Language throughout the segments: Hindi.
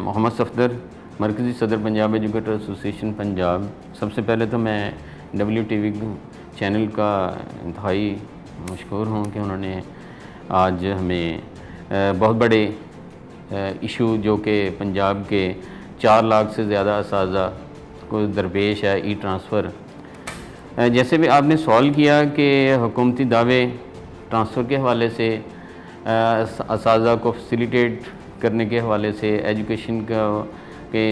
मोहम्मद सफदर, मरकज़ी सदर पंजाब एजुकेटर एसोसिएशन पंजाब। सबसे पहले तो मैं WTV चैनल का इंतहाई मशकूर हूँ कि उन्होंने आज हमें बहुत बड़े इशू जो कि पंजाब के 4 लाख से ज़्यादा असातिज़ा को दरपेश है, ई ट्रांसफ़र। जैसे भी आपने सवाल किया कि हुकूमती दावे ट्रांसफ़र के हवाले से, असातिज़ा को फैसिलिटेट करने के हवाले से, एजुकेशन का के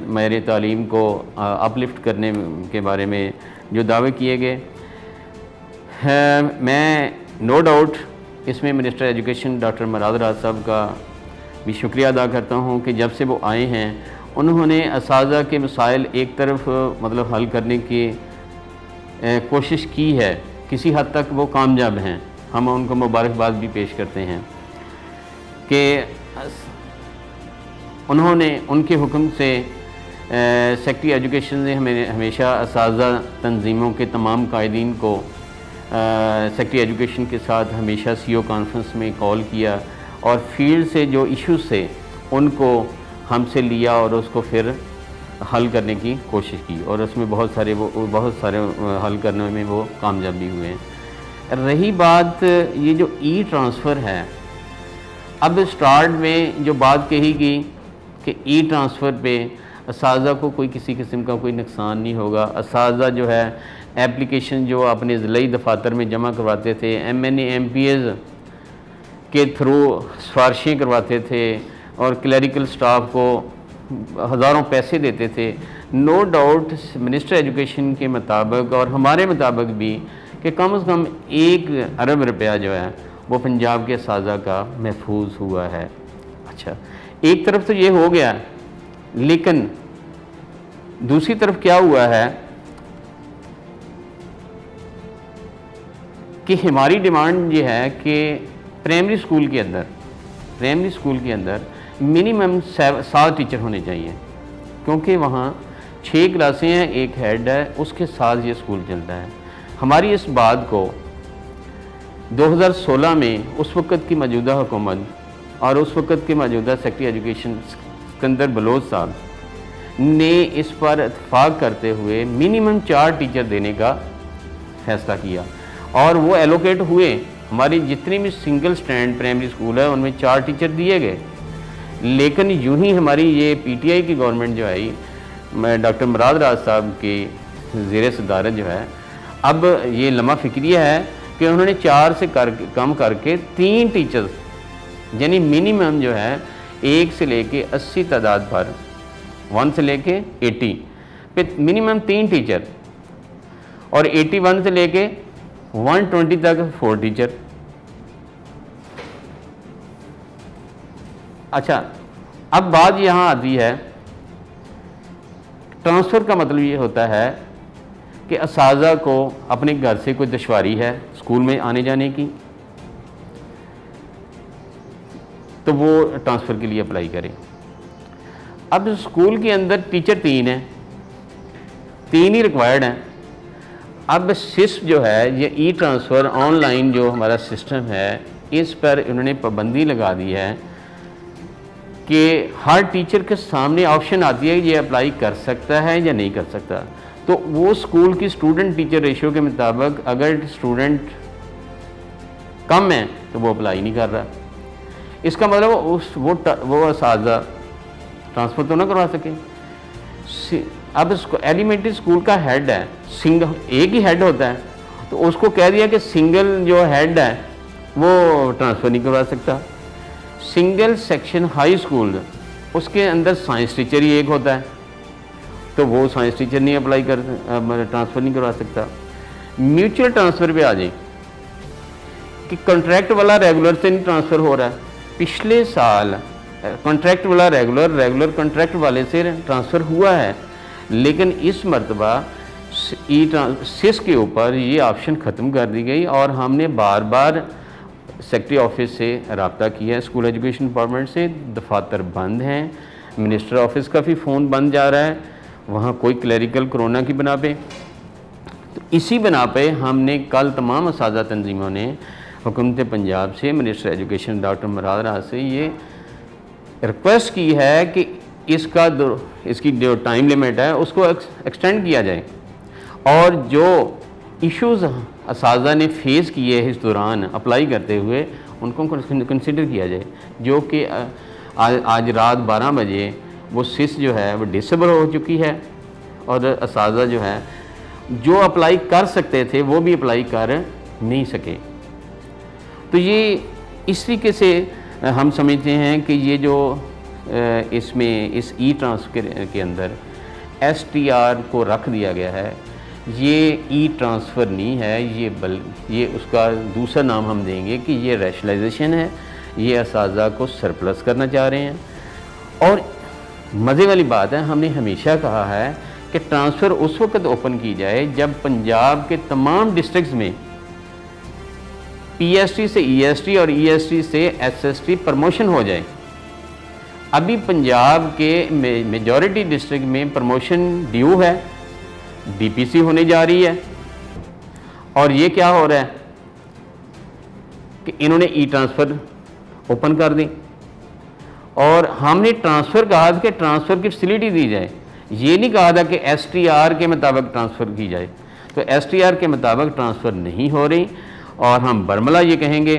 मेरे तालीम को अपलिफ्ट करने के बारे में जो दावे किए गए हैं, मैं नो डाउट इसमें मिनिस्टर एजुकेशन डॉक्टर मुराद राज साहब का भी शुक्रिया अदा करता हूँ कि जब से वो आए हैं उन्होंने असातिज़ा के मसाइल एक तरफ मतलब हल करने की कोशिश की है। किसी हद तक वो कामयाब हैं, हम उनको मुबारकबाद भी पेश करते हैं कि उन्होंने उनके हुक्म से सेक्रेटरी एजुकेशन ने हमें हमेशा असातिज़ा तंजीमों के तमाम कायदीन को सेक्रेटरी एजुकेशन के साथ हमेशा CO कॉन्फ्रेंस में कॉल किया और फील्ड से जो इश्यूज़ थे उनको हमसे लिया और उसको फिर हल करने की कोशिश की और उसमें बहुत सारे हल करने में वो कामयाब भी हुए हैं। रही बात ये जो ई ट्रांसफ़र है, अब स्टार्ट में जो बात कही गई कि ई ट्रांसफ़र पे असातिज़ा को कोई किसी किस्म का कोई नुकसान नहीं होगा। असातिज़ा जो है एप्लीकेशन जो अपने ज़िलाई दफातर में जमा करवाते थे, MNA MPAs के थ्रू सिफारिशें करवाते थे और क्लरिकल स्टाफ को हज़ारों पैसे देते थे। नो डाउट मिनिस्टर एजुकेशन के मुताबिक और हमारे मुताबिक भी कि कम से कम 1 अरब रुपया जो है वो पंजाब के असातिज़ा का महफूज हुआ है। अच्छा, एक तरफ तो ये हो गया, लेकिन दूसरी तरफ क्या हुआ है कि हमारी डिमांड ये है कि प्राइमरी स्कूल के अंदर मिनिमम 7 टीचर होने चाहिए, क्योंकि वहाँ 6 क्लासें हैं, एक हेड है, उसके साथ ये स्कूल चलता है। हमारी इस बात को 2016 में उस वक़्त की मौजूदा हुकूमत और उस वक़्त के मौजूदा सेक्रेटरी एजुकेशन सिकंदर बलोच साहब ने इस पर इत्तफाक करते हुए मिनिमम 4 टीचर देने का फ़ैसला किया और वो एलोकेट हुए। हमारी जितनी भी सिंगल स्टैंड प्राइमरी स्कूल है उनमें 4 टीचर दिए गए। लेकिन यूं ही हमारी ये PTI की गवर्नमेंट जो आई, डॉक्टर मुराद राज साहब की ज़ेर सदारत जो है, अब ये लम्हा फ़िक्रिया है कि उन्होंने 4 से कम करके 3 टीचर्स यानी मिनिमम जो है 1 से लेके 80 तादाद पर 1 से लेके 80 पे मिनिमम 3 टीचर और 81 से लेके 120 तक 4 टीचर। अच्छा, अब बात यहाँ आती है, ट्रांसफ़र का मतलब ये होता है कि असातिज़ा को अपने घर से कोई दुश्वारी है स्कूल में आने जाने की, तो वो ट्रांसफ़र के लिए अप्लाई करें। अब स्कूल के अंदर टीचर 3 हैं, 3 ही रिक्वायर्ड हैं। अब सिस्प जो है ये ई ट्रांसफ़र ऑनलाइन जो हमारा सिस्टम है, इस पर इन्होंने पाबंदी लगा दी है कि हर टीचर के सामने ऑप्शन आती है कि ये अप्लाई कर सकता है या नहीं कर सकता। तो वो स्कूल की स्टूडेंट टीचर रेशियो के मुताबिक अगर स्टूडेंट कम है तो वो अप्लाई नहीं कर रहा। इसका मतलब वो असातिज़ा ट्रांसफ़र तो ना करवा सके। अब एलिमेंट्री स्कूल का हेड है, सिंगल एक ही हेड होता है, तो उसको कह दिया कि सिंगल जो हेड है वो ट्रांसफ़र नहीं करवा सकता। सिंगल सेक्शन हाई स्कूल, उसके अंदर साइंस टीचर ही एक होता है, तो वो साइंस टीचर नहीं अप्लाई कर ट्रांसफ़र नहीं करवा सकता। म्यूचुअल ट्रांसफ़र पे आ जाए कि कॉन्ट्रैक्ट वाला रेगुलर से नहीं ट्रांसफ़र हो रहा है। पिछले साल कॉन्ट्रैक्ट वाला रेगुलर कॉन्ट्रैक्ट वाले से ट्रांसफ़र हुआ है, लेकिन इस मरतबा सिस के ऊपर ये ऑप्शन ख़त्म कर दी गई और हमने बार बार सेक्रेटरी ऑफिस से रब्ता किया है, स्कूल एजुकेशन डिपार्टमेंट से। दफातर बंद हैं, मिनिस्टर ऑफिस का भी फ़ोन बंद जा रहा है, वहाँ कोई क्लरिकल कोरोना की बना पे। तो इसी बना पे हमने कल तमाम असातिज़ा तंजीमों ने हुकूमत पंजाब से, मिनिस्टर एजुकेशन डॉक्टर मुराद राज से ये रिक्वेस्ट की है कि इसकी जो टाइम लिमिट है उसको एक्सटेंड किया जाए, और जो इश्यूज़ असातिज़ा ने फेस किए इस दौरान अप्लाई करते हुए उनको कंसिडर किया जाए। जो कि आज रात 12 बजे वो सिस जो है वो डिसेबल हो चुकी है, और असातिज़ा जो है जो अप्लाई कर सकते थे वो भी अप्लाई कर नहीं सके। तो ये इस तरीके से हम समझते हैं कि ये जो इसमें इस ई ट्रांसफर के अंदर STR को रख दिया गया है, ये ई ट्रांसफ़र नहीं है, ये उसका दूसरा नाम हम देंगे कि ये रैशनलाइजेशन है। ये असातिज़ा को सरप्लस करना चाह रहे हैं। और मज़े वाली बात है, हमने हमेशा कहा है कि ट्रांसफ़र उस वक्त ओपन की जाए जब पंजाब के तमाम डिस्ट्रिक्ट्स में PST से EST और EST से SST प्रमोशन हो जाए। अभी पंजाब के मेजॉरिटी डिस्ट्रिक्ट में प्रमोशन ड्यू है, DPC होने जा रही है, और ये क्या हो रहा है कि इन्होंने ई ट्रांसफ़र ओपन कर दी, और हमने ट्रांसफ़र कहा था कि ट्रांसफ़र की फैसिलिटी दी जाए। ये नहीं कहा था कि STR के मुताबिक ट्रांसफ़र की जाए। तो STR के मुताबिक ट्रांसफ़र नहीं हो रही, और हम बरमला ये कहेंगे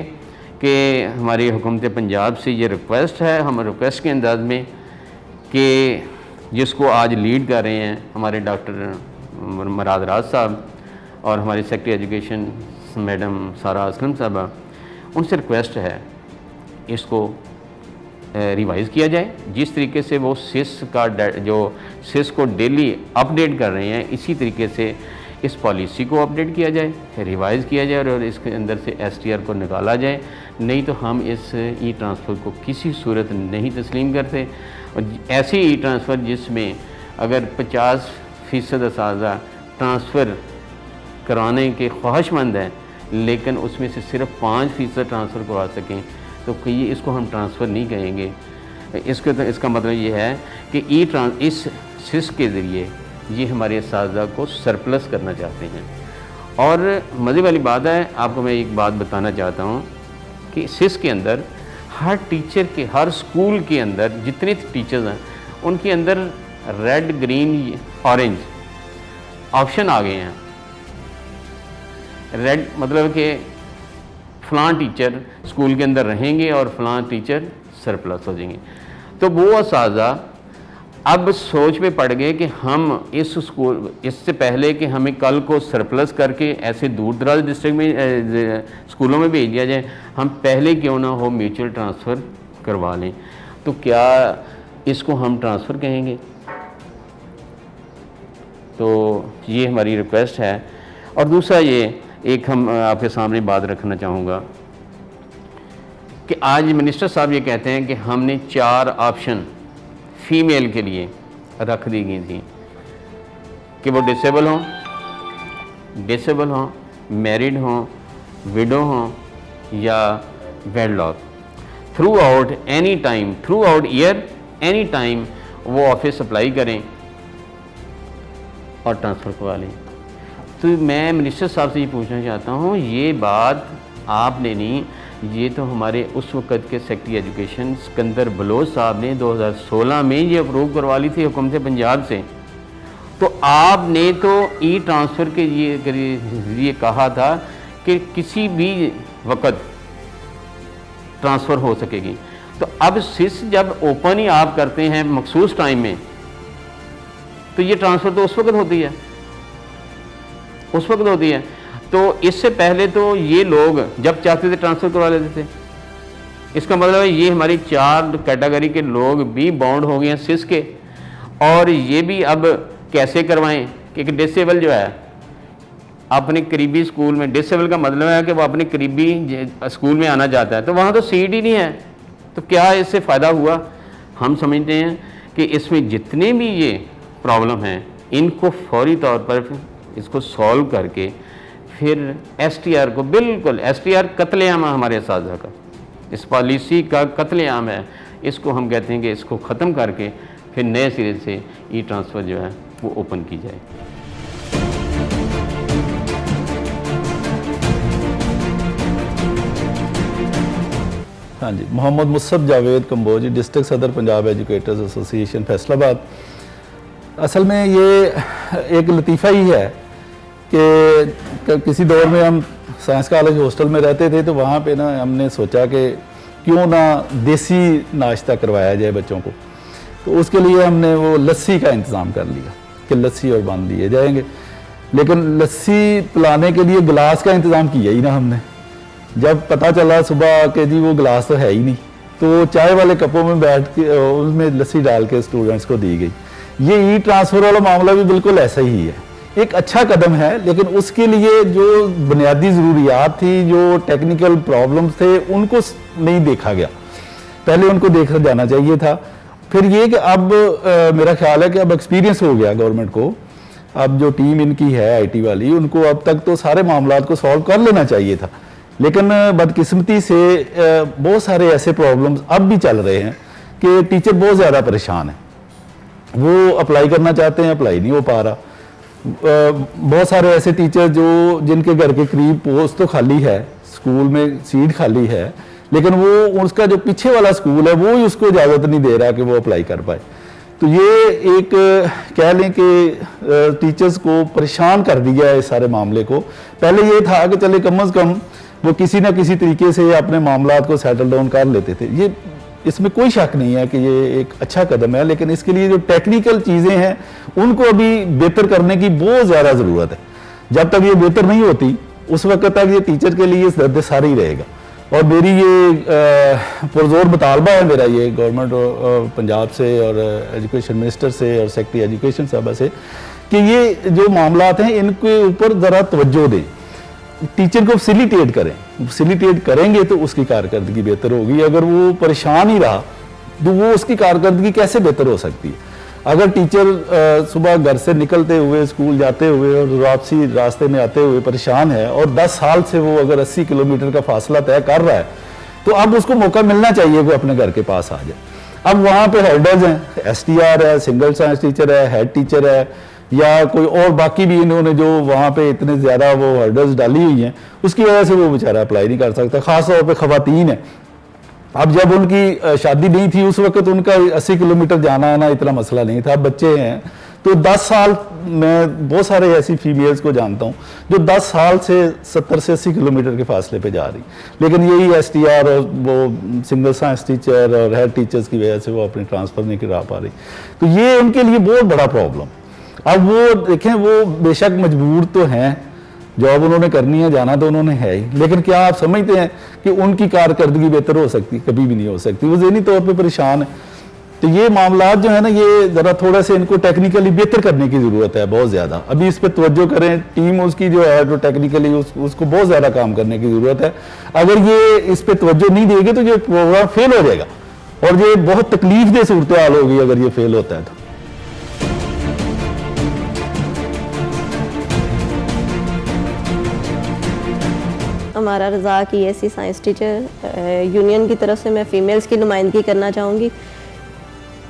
कि हमारी हुकूमत पंजाब से ये रिक्वेस्ट है, हम रिक्वेस्ट के अंदाज में कि जिसको आज लीड कर रहे हैं हमारे डॉक्टर मराद राज साहब और हमारे सेक्रेटरी एजुकेशन मैडम सारा असलम साहबा, उनसे रिक्वेस्ट है इसको रिवाइज़ किया जाए। जिस तरीके से वो सिस को डेली अपडेट कर रहे हैं, इसी तरीके से इस पॉलिसी को अपडेट किया जाए, रिवाइज़ किया जाए, और इसके अंदर से STR को निकाला जाए। नहीं तो हम इस ई ट्रांसफ़र को किसी सूरत नहीं तस्लीम करते। और ऐसी ई ट्रांसफ़र जिसमें अगर 50% असातिज़ा ट्रांसफ़र कराने के ख्वाहिशमंद हैं, लेकिन उसमें से सिर्फ 5% ट्रांसफ़र करवा सकें, तो कहीं इसको हम ट्रांसफ़र नहीं कहेंगे। इसका मतलब ये है कि इस सिस के ज़रिए ये हमारे असातिज़ा को सरप्लस करना चाहते हैं। और मज़े वाली बात है, आपको मैं एक बात बताना चाहता हूँ कि सिस के अंदर हर टीचर के, हर स्कूल के अंदर जितने टीचर्स हैं उनके अंदर रेड, ग्रीन, ऑरेंज ऑप्शन आ गए हैं। रेड मतलब कि फ़लाँ टीचर स्कूल के अंदर रहेंगे और फ़लाँ टीचर सरप्लस हो जाएंगे। तो वो असातिज़ा अब सोच में पड़ गए कि हम इस स्कूल, इससे पहले कि हमें कल को सरप्लस करके ऐसे दूर दराज डिस्ट्रिक्ट में स्कूलों में भेज दिया जाए, हम पहले क्यों ना हो म्यूचुअल ट्रांसफ़र करवा लें। तो क्या इसको हम ट्रांसफ़र कहेंगे? तो ये हमारी रिक्वेस्ट है। और दूसरा ये एक हम आपके सामने बात रखना चाहूँगा कि आज मिनिस्टर साहब ये कहते हैं कि हमने 4 ऑप्शन फ़ीमेल के लिए रख दी गई थी कि वो डिसेबल हों, मैरिड हों, विडो हों या wedlock, through out any time, through out year any time वो ऑफिस अप्लाई करें और ट्रांसफ़र करवा लें। तो मैं मिनिस्टर साहब से ये पूछना चाहता हूँ, ये बात आपने नहीं, ये तो हमारे उस वक़्त के सेक्रेटरी एजुकेशन सिकंदर बलोच साहब ने 2016 में ये अप्रूव करवा ली थी हुकूमत पंजाब से। तो आपने तो ई ट्रांसफ़र के ये कहा था कि किसी भी वक़्त ट्रांसफ़र हो सकेगी। तो अब सिस जब ओपन ही आप करते हैं मखसूस टाइम में, तो ये ट्रांसफ़र तो उस वक़्त होती है, उस वक्त होती है। तो इससे पहले तो ये लोग जब चाहते थे ट्रांसफ़र करवा लेते थे। इसका मतलब है ये हमारी 4 कैटेगरी के लोग भी बाउंड हो गए हैं सिस के। और ये भी अब कैसे करवाएं कि डिसेबल जो है अपने करीबी स्कूल में, डिसेबल का मतलब है कि वो अपने करीबी स्कूल में आना चाहता है, तो वहाँ तो सीट ही नहीं है, तो क्या इससे फ़ायदा हुआ? हम समझते हैं कि इसमें जितने भी ये प्रॉब्लम हैं इनको फौरी तौर पर इसको सॉल्व करके फिर STR को, बिल्कुल STR कत्लेआम है हमारे असातिज़ा का, इस पॉलिसी का कत्लेआम है, इसको हम कहते हैं कि इसको ख़त्म करके फिर नए सिरे से ई ट्रांसफ़र जो है वो ओपन की जाए। हाँ जी, मोहम्मद मुसब जावेद कंबोज, डिस्ट्रिक्ट सदर पंजाब एजुकेटर्स एसोसिएशन फैसलाबाद। असल में ये एक लतीफ़ा ही है कि किसी दौर में हम साइंस कॉलेज हॉस्टल में रहते थे, तो वहाँ पे ना हमने सोचा कि क्यों ना देसी नाश्ता करवाया जाए बच्चों को। तो उसके लिए हमने वो लस्सी का इंतज़ाम कर लिया कि लस्सी और बांध लिए जाएंगे, लेकिन लस्सी पिलाने के लिए गिलास का इंतज़ाम किया ही ना हमने। जब पता चला सुबह कि जी वो गिलास तो है ही नहीं, तो चाय वाले कपों में बैठ के उसमें लस्सी डाल के स्टूडेंट्स को दी गई। ये ई ट्रांसफ़र वाला मामला भी बिल्कुल ऐसा ही है, एक अच्छा कदम है, लेकिन उसके लिए जो बुनियादी ज़रूरियात थी, जो टेक्निकल प्रॉब्लम्स थे, उनको नहीं देखा गया। पहले उनको देखा जाना चाहिए था। फिर ये कि अब मेरा ख्याल है कि अब एक्सपीरियंस हो गया गवर्नमेंट को, अब जो टीम इनकी है आईटी वाली, उनको अब तक तो सारे मामलात को सॉल्व कर लेना चाहिए था। लेकिन बदकिस्मती से बहुत सारे ऐसे प्रॉब्लम्स अब भी चल रहे हैं कि टीचर बहुत ज़्यादा परेशान है, वो अप्लाई करना चाहते हैं, अप्लाई नहीं हो पा रहा। बहुत सारे ऐसे टीचर जो जिनके घर के करीब पोस्ट तो खाली है, स्कूल में सीट खाली है, लेकिन वो उसका जो पीछे वाला स्कूल है वो ही उसको इजाज़त नहीं दे रहा कि वो अप्लाई कर पाए। तो ये एक कह लें कि टीचर्स को परेशान कर दिया है इस सारे मामले को। पहले ये था कि चले कम अज़ कम वो किसी ना किसी तरीके से अपने मामलात को सेटल डाउन कर लेते थे। ये इसमें कोई शक नहीं है कि ये एक अच्छा कदम है, लेकिन इसके लिए जो टेक्निकल चीज़ें हैं उनको अभी बेहतर करने की बहुत ज़्यादा ज़रूरत है। जब तक ये बेहतर नहीं होती उस वक्त तक ये टीचर के लिए दर्द सारी ही रहेगा। और मेरी ये पुरजोर मुतालबा है मेरा ये गवर्नमेंट पंजाब से और एजुकेशन मिनिस्टर से और सेक्रेटरी एजुकेशन साहबा से कि ये जो मामलात हैं इनके ऊपर ज़रा तवज्जो दें, टीचर को फैसिलिटेट करें। फैसिलिटेट करेंगे तो उसकी कारकर्दगी बेहतर होगी। अगर वो परेशान ही रहा तो वो उसकी कारकर्दगी कैसे बेहतर हो सकती है? अगर टीचर सुबह घर से निकलते हुए स्कूल जाते हुए और वापसी रास्ते में आते हुए परेशान है और 10 साल से वो अगर 80 किलोमीटर का फासला तय कर रहा है, तो अब उसको मौका मिलना चाहिए कि अपने घर के पास आ जाए। अब वहाँ पे हेडर्स हैं, STR है, सिंगल साइंस टीचर है, हेड टीचर है, या कोई और बाकी भी इन्होंने जो वहाँ पे इतने ज़्यादा वो हर्डल्स डाली हुई हैं, उसकी वजह से वो बेचारा अप्लाई नहीं कर सकता। ख़ास तौर पे ख़वातीन है। अब जब उनकी शादी नहीं थी उस वक्त उनका 80 किलोमीटर जाना आना इतना मसला नहीं था। अब बच्चे हैं तो 10 साल, मैं बहुत सारे ऐसी फीमेल्स को जानता हूँ जो 10 साल से 70 से 80 किलोमीटर के फासले पे जा रही, लेकिन यही STR और वो सिंगल साइंस टीचर और हेड टीचर्स की वजह से वो अपनी ट्रांसफ़र नहीं करा पा रही। तो ये उनके लिए बहुत बड़ा प्रॉब्लम। अब वो देखें, वो बेशक मजबूर तो हैं, जॉब उन्होंने करनी है, जाना तो उन्होंने है ही, लेकिन क्या आप समझते हैं कि उनकी कारकर्दगी बेहतर हो सकती? कभी भी नहीं हो सकती। वो ज़हनी तौर पे परेशान है। तो ये मामलात जो है ना, ये ज़रा थोड़ा से इनको टेक्निकली बेहतर करने की ज़रूरत है, बहुत ज़्यादा। अभी इस पर तवज्जो करें, टीम उसकी जो है जो टेक्निकली उसको बहुत ज़्यादा काम करने की ज़रूरत है। अगर ये इस पर तवज्जो नहीं देगी तो ये प्रोग्राम फेल हो जाएगा और ये बहुत तकलीफ दह सूरत हाल होगी अगर ये फेल होता है तो। हमारा रज़ा की ऐसी साइंस टीचर यूनियन की तरफ से मैं फ़ीमेल्स की नुमाइंदगी करना चाहूँगी।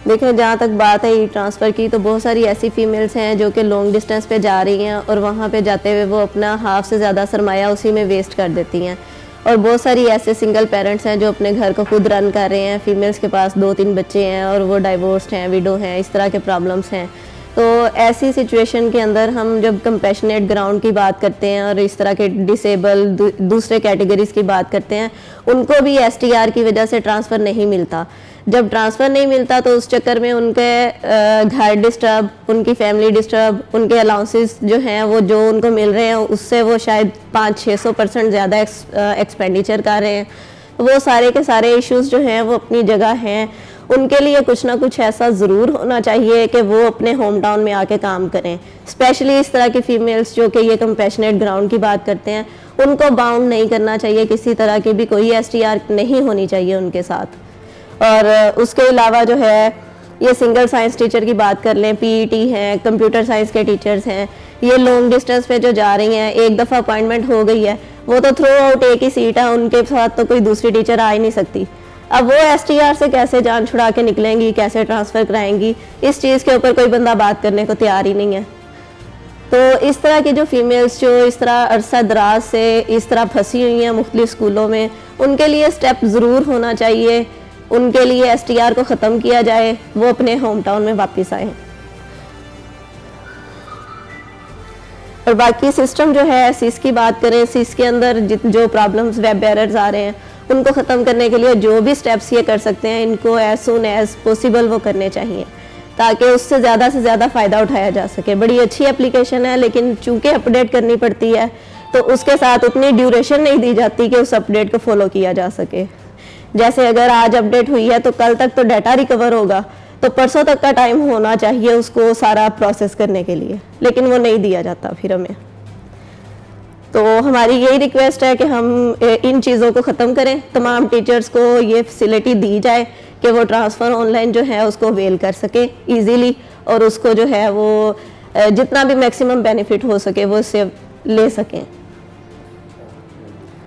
देखें, जहाँ तक बात है ई ट्रांसफ़र की, तो बहुत सारी ऐसी फ़ीमेल्स हैं जो कि लॉन्ग डिस्टेंस पे जा रही हैं और वहाँ पे जाते हुए वो अपना हाफ से ज़्यादा सरमाया उसी में वेस्ट कर देती हैं। और बहुत सारी ऐसे सिंगल पेरेंट्स हैं जो अपने घर को खुद रन कर रहे हैं। फ़ीमेल्स के पास 2-3 बच्चे हैं और वो डाइवोर्स्ड हैं, विडो हैं, इस तरह के प्रॉब्लम्स हैं। तो ऐसी सिचुएशन के अंदर हम जब कंपैशनेट ग्राउंड की बात करते हैं और इस तरह के डिसेबल दूसरे कैटेगरीज़ की बात करते हैं, उनको भी STR की वजह से ट्रांसफ़र नहीं मिलता। जब ट्रांसफ़र नहीं मिलता तो उस चक्कर में उनके घर डिस्टर्ब, उनकी फैमिली डिस्टर्ब, उनके अलाउंसेस जो हैं वो जो उनको मिल रहे हैं उससे वो शायद 500-600% ज़्यादा एक्सपेंडिचर कर रहे हैं। वो सारे के सारे इश्यूज़ जो हैं वो अपनी जगह हैं। उनके लिए कुछ ना कुछ ऐसा ज़रूर होना चाहिए कि वो अपने होम टाउन में आके काम करें। स्पेशली इस तरह की फ़ीमेल्स जो कि ये कंपैशनेट ग्राउंड की बात करते हैं, उनको बाउंड नहीं करना चाहिए, किसी तरह की भी कोई STR नहीं होनी चाहिए उनके साथ। और उसके अलावा जो है ये सिंगल साइंस टीचर की बात कर लें, PET हैं, कंप्यूटर साइंस के टीचर्स हैं, ये लॉन्ग डिस्टेंस पे जो जा रही हैं, एक दफ़ा अपॉइंटमेंट हो गई है, वो तो थ्रू आउट एक ही सीट है, उनके साथ तो कोई दूसरी टीचर आ ही नहीं सकती। अब वो STR से कैसे जान छुड़ा के निकलेंगी, कैसे ट्रांसफ़र कराएंगी, इस चीज़ के ऊपर कोई बंदा बात करने को तैयार ही नहीं है। तो इस तरह की जो फीमेल्स जो इस तरह अरसा दराज से इस तरह फंसी हुई हैं मुख्तलिफ स्कूलों में, उनके लिए स्टेप ज़रूर होना चाहिए, उनके लिए STR को ख़त्म किया जाए, वो अपने होम टाउन में वापस आए। और बाकी सिस्टम जो है सिस की बात करें, सिस के अंदर जो प्रॉब्लम्स वेब एरर्स आ रहे हैं उनको ख़त्म करने के लिए जो भी स्टेप्स ये कर सकते हैं इनको एज सुन एज पॉसिबल वो करने चाहिए ताकि उससे ज़्यादा फ़ायदा उठाया जा सके। बड़ी अच्छी एप्लीकेशन है लेकिन चूँकि अपडेट करनी पड़ती है तो उसके साथ उतनी ड्यूरेशन नहीं दी जाती कि उस अपडेट को फॉलो किया जा सके। जैसे अगर आज अपडेट हुई है तो कल तक तो डाटा रिकवर होगा, तो परसों तक का टाइम होना चाहिए उसको सारा प्रोसेस करने के लिए, लेकिन वो नहीं दिया जाता फिर हमें। तो हमारी यही रिक्वेस्ट है कि हम इन चीज़ों को ख़त्म करें, तमाम टीचर्स को ये फैसिलिटी दी जाए कि वो ट्रांसफ़र ऑनलाइन जो है उसको अवेल कर सके ईज़िली और उसको जो है वो जितना भी मैक्सिमम बेनिफिट हो सके वो इससे ले सकें।